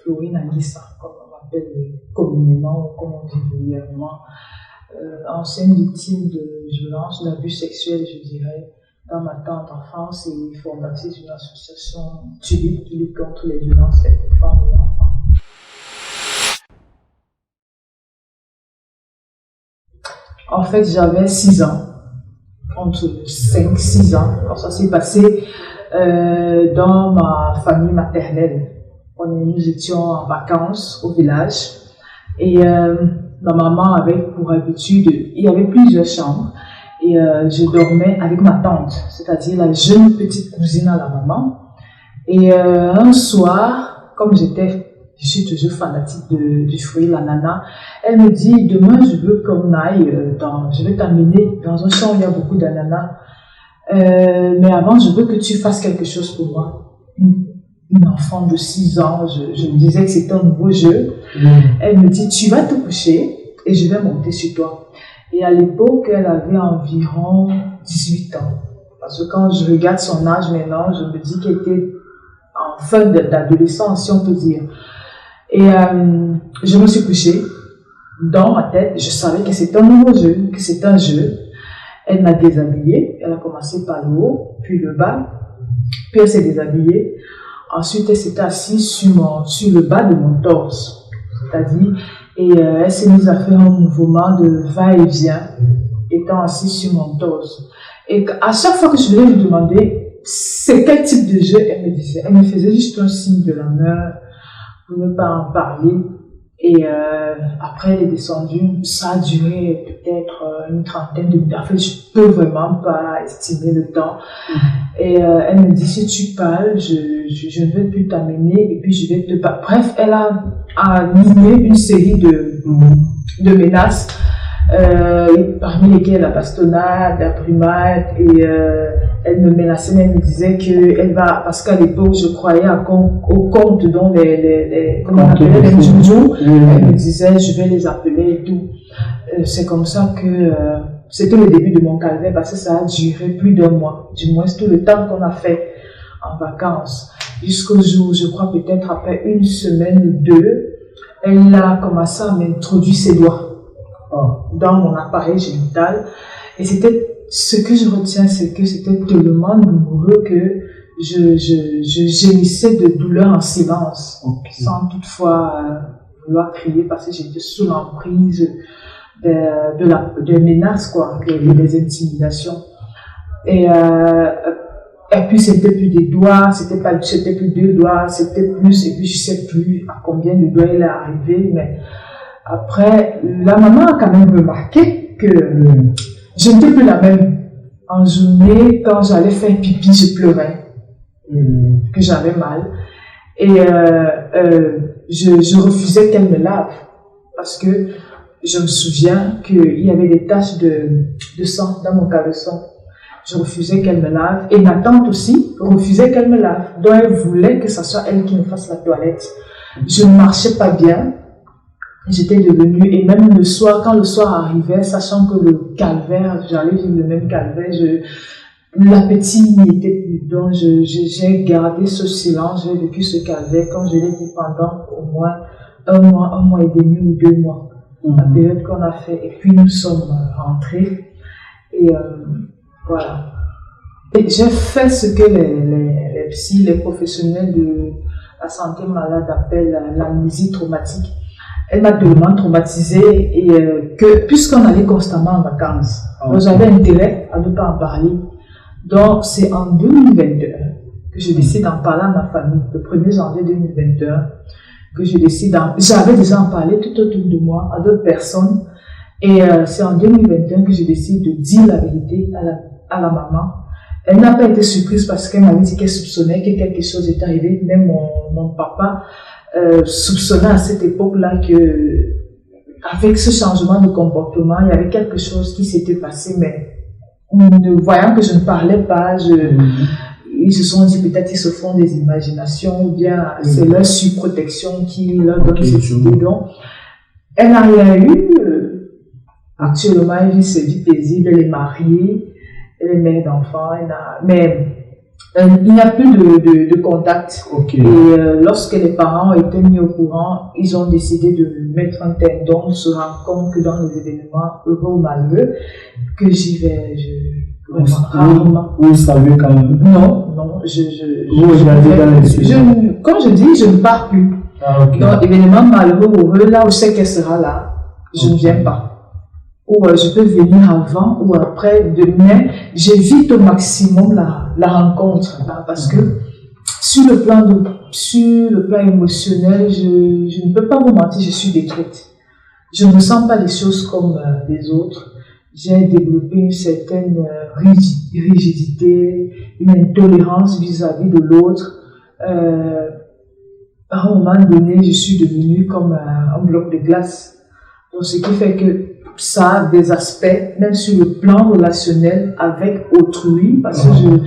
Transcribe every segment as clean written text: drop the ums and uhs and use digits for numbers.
Florine Anissa, comme on l'appelle communément ou comme on dit vulgairement, ancienne victime de violence, d'abus sexuels, je dirais, dans ma tendre enfance et fondatrice d'une association qui lutte contre les violences faites aux femmes et enfants. En fait, j'avais 6 ans, entre 5-6 ans, quand ça s'est passé dans ma famille maternelle. Nous étions en vacances au village et ma maman avait pour habitude, il y avait plusieurs chambres et je dormais avec ma tante, c'est-à-dire la jeune petite cousine à la maman. Et un soir, comme je suis toujours fanatique du fruit, l'ananas, elle me dit, demain je veux qu'on aille, je vais t'amener dans un champ où il y a beaucoup d'ananas, mais avant je veux que tu fasses quelque chose pour moi. Une enfant de 6 ans, je me disais que c'était un nouveau jeu. Elle me dit, tu vas te coucher et je vais monter sur toi. Et à l'époque, elle avait environ 18 ans. Parce que quand je regarde son âge maintenant, je me dis qu'elle était en fin d'adolescence, si on peut dire. Et je me suis couchée. Dans ma tête, je savais que c'était un nouveau jeu, que c'était un jeu. Elle m'a déshabillée. Elle a commencé par le haut, puis le bas. Puis elle s'est déshabillée. Ensuite, elle s'était assise sur le bas de mon torse, c'est-à-dire, et elle s'est mise à faire un mouvement de va-et-vient, étant assise sur mon torse. Et à chaque fois que je venais lui demander c'est quel type de jeu, elle me disait, elle me faisait juste un signe de la main pour ne pas en parler. Et après, elle est descendue, ça a duré peut-être une trentaine de minutes. En fait, je peux vraiment pas estimer le temps. Et elle me dit, si tu parles, je ne vais plus t'amener et puis je vais te battre. Bref, elle a animé une série de menaces, parmi lesquelles la bastonnade, la brimade, et elle me menaçait, elle me disait qu'elle va, parce qu'à l'époque, je croyais au conte dont comment on appelait les joujou. Elle me disait, je vais les appeler et tout. C'est comme ça que c'était le début de mon calvaire, parce que ça a duré plus d'1 mois, du moins tout le temps qu'on a fait en vacances. Jusqu'au jour, je crois peut-être après 1 semaine ou 2, elle a commencé à m'introduire ses doigts dans mon appareil génital. Et c'était, ce que je retiens, c'est que c'était tellement douloureux que je gémissais de douleur en silence, sans toutefois vouloir crier, parce que j'étais sous l'emprise des menaces, quoi, des intimidations. Et puis c'était plus des doigts, c'était plus 2 doigts, c'était plus, et puis je sais plus à combien de doigts elle est arrivée, mais après, la maman a quand même remarqué que je n'étais plus la même. En journée, quand j'allais faire pipi, je pleurais, que j'avais mal, et je refusais qu'elle me lave, parce que je me souviens qu'il y avait des taches de sang dans mon caleçon. Je refusais qu'elle me lave. Et ma tante aussi refusait qu'elle me lave. Donc elle voulait que ce soit elle qui me fasse la toilette. Je ne marchais pas bien. J'étais devenue, et même le soir, quand le soir arrivait, sachant que le calvaire, j'allais vivre le même calvaire, l'appétit n'y était plus. Donc j'ai gardé ce silence, j'ai vécu ce calvaire, comme je l'ai dit, pendant au moins 1 mois et demi ou 2 mois. La période qu'on a fait, et puis nous sommes rentrés, et voilà. Et j'ai fait ce que les psys, les professionnels de la santé malade appellent l'amnésie traumatique. Elle m'a tellement traumatisée, et que, puisqu'on allait constamment en vacances, donc j'avais intérêt à ne pas en parler. Donc c'est en 2021 que je décide d'en parler à ma famille, le 1er janvier 2021. Que je décide j'avais déjà en parlé tout autour de moi à d'autres personnes, et c'est en 2021 que je décide de dire la vérité à la maman. Elle n'a pas été surprise parce qu'elle m'avait dit qu'elle soupçonnait que quelque chose était arrivé. Même mon papa soupçonnait à cette époque-là que, avec ce changement de comportement, il y avait quelque chose qui s'était passé, mais voyant que je ne parlais pas, ils se sont dit peut-être qu'ils se font des imaginations, ou bien c'est leur surprotection qui leur donne cette idée. Donc, elle n'a rien eu. Actuellement, elle vit sa vie paisible, elle est mariée, elle est mère d'enfants, mais Il n'y a plus de contact. Ok. Et lorsque les parents ont été mis au courant, ils ont décidé de mettre un terme. Donc, on se rend compte que dans les événements heureux ou malheureux, que j'y vais, vraiment rarement. Vous savez quand même. Non, comme je dis, je ne pars plus. Ah, ok. Donc, événement malheureux ou heureux, là où je sais qu'elle sera là, je ne viens pas. Ou je peux venir avant ou après, demain, j'évite au maximum la rencontre, là, parce que sur le plan émotionnel, je ne peux pas vous mentir, je suis détruite. Je ne sens pas les choses comme les autres. J'ai développé une certaine rigidité, une intolérance vis-à-vis de l'autre. À un moment donné, je suis devenue comme un bloc de glace. Donc, ce qui fait que ça a des aspects, même sur le plan relationnel avec autrui, parce que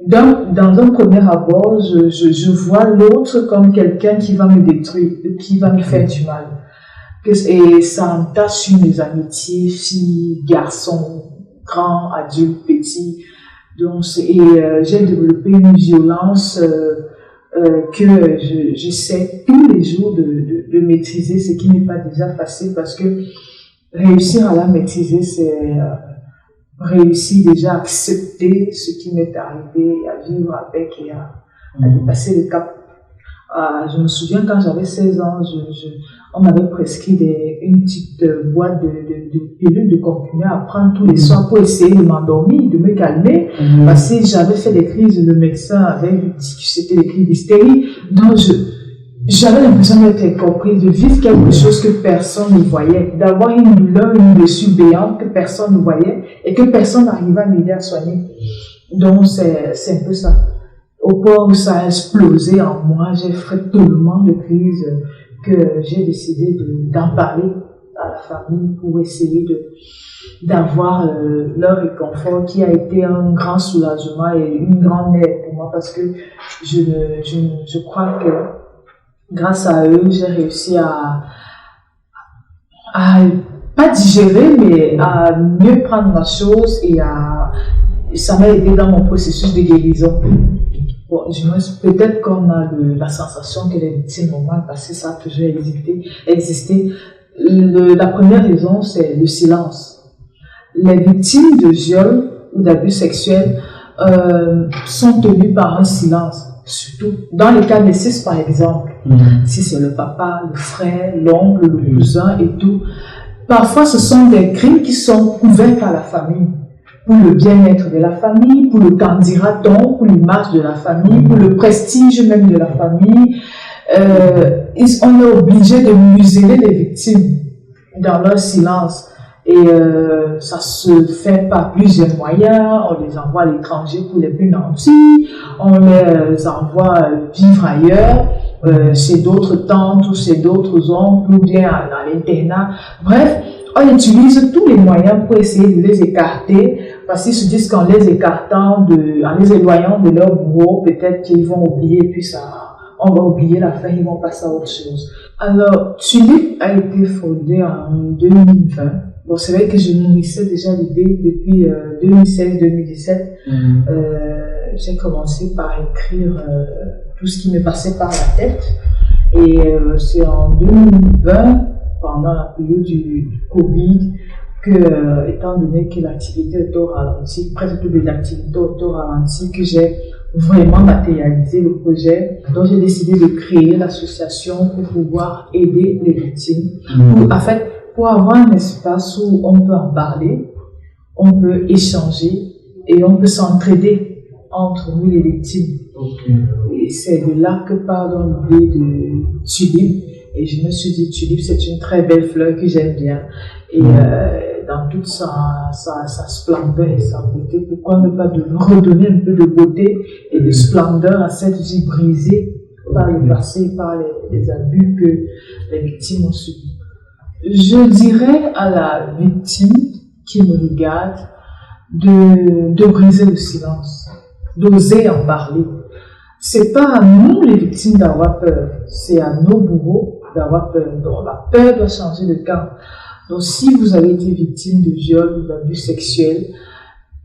dans un premier abord, je vois l'autre comme quelqu'un qui va me détruire, qui va me faire du mal. Et ça entache sur mes amitiés, filles, garçons, grands, adultes, petits. Donc, j'ai développé une violence que j'essaie tous les jours de maîtriser, ce qui n'est pas déjà facile, parce que réussir à la maîtriser, c'est réussir déjà à accepter ce qui m'est arrivé, à vivre avec et à dépasser le cap. Je me souviens quand j'avais 16 ans, on m'avait prescrit une petite boîte de pilules de comprimés à prendre tous les soirs pour essayer de m'endormir, de me calmer. Parce que j'avais fait des crises, le médecin avait dit que c'était des crises d'hystérie. Donc j'avais l'impression d'être incomprise, de vivre quelque chose que personne ne voyait, d'avoir une douleur, une blessure béante que personne ne voyait et que personne n'arrivait à m'aider à soigner. Donc c'est un peu ça. Au point où ça a explosé en moi, j'ai fait tellement de crises que j'ai décidé d'en parler à la famille pour essayer d'avoir leur réconfort, qui a été un grand soulagement et une grande aide pour moi, parce que je crois que grâce à eux, j'ai réussi à pas digérer, mais à mieux prendre la chose et ça m'a aidé dans mon processus de guérison. Bon, peut-être qu'on a la sensation que les victimes vont mal passer, ça a toujours existé. La première raison, c'est le silence. Les victimes de viol ou d'abus sexuels sont tenues par un silence, surtout dans les cas des cis par exemple. Si c'est le papa, le frère, l'oncle, le cousin et tout. Parfois, ce sont des crimes qui sont couverts par la famille. Pour le bien-être de la famille, pour le candidaton, pour l'image de la famille, pour le prestige même de la famille. On est obligé de museler les victimes dans leur silence. Et ça se fait par plusieurs moyens. On les envoie à l'étranger pour les plus nantis. On les envoie vivre ailleurs, chez d'autres tantes ou chez d'autres oncles, ou bien à l'internat. Bref, on utilise tous les moyens pour essayer de les écarter, parce qu'ils se disent qu'en les écartant, en les éloignant de leur bourreau, peut-être qu'ils vont oublier, puis on va oublier l'affaire, ils vont passer à autre chose. Alors, Tulip a été fondée en 2020. Bon, c'est vrai que je nourrissais déjà l'idée depuis 2016-2017. J'ai commencé par écrire tout ce qui me passait par la tête. Et c'est en 2020, pendant la période du Covid, que, étant donné que l'activité est au ralenti, presque toutes les activités au ralenti, que j'ai vraiment matérialisé le projet. Donc j'ai décidé de créer l'association pour pouvoir aider les victimes. Pour avoir un espace où on peut en parler, on peut échanger et on peut s'entraider entre nous les victimes. Et c'est de là que part l'idée de Tulip. Et je me suis dit, Tulip, c'est une très belle fleur que j'aime bien. Et dans toute sa splendeur et sa beauté, pourquoi ne pas redonner un peu de beauté et de splendeur à cette vie brisée par le passé, par les abus que les victimes ont subis. Je dirais à la victime qui me regarde de briser le silence, d'oser en parler. C'est pas à nous les victimes d'avoir peur, c'est à nos bourreaux d'avoir peur. Donc la peur doit changer de camp. Donc si vous avez été victime de viol ou d'abus sexuels,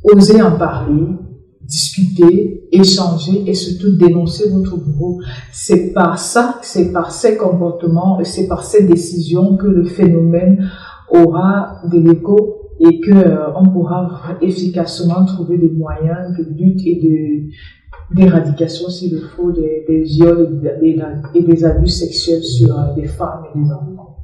osez en parler, discuter, échanger et surtout dénoncer votre bourreau. C'est par ça, c'est par ces comportements, c'est par ces décisions que le phénomène aura de l'écho et que on pourra efficacement trouver des moyens de lutte et d'éradication, s'il le faut, des viols et des abus sexuels sur des femmes et des enfants.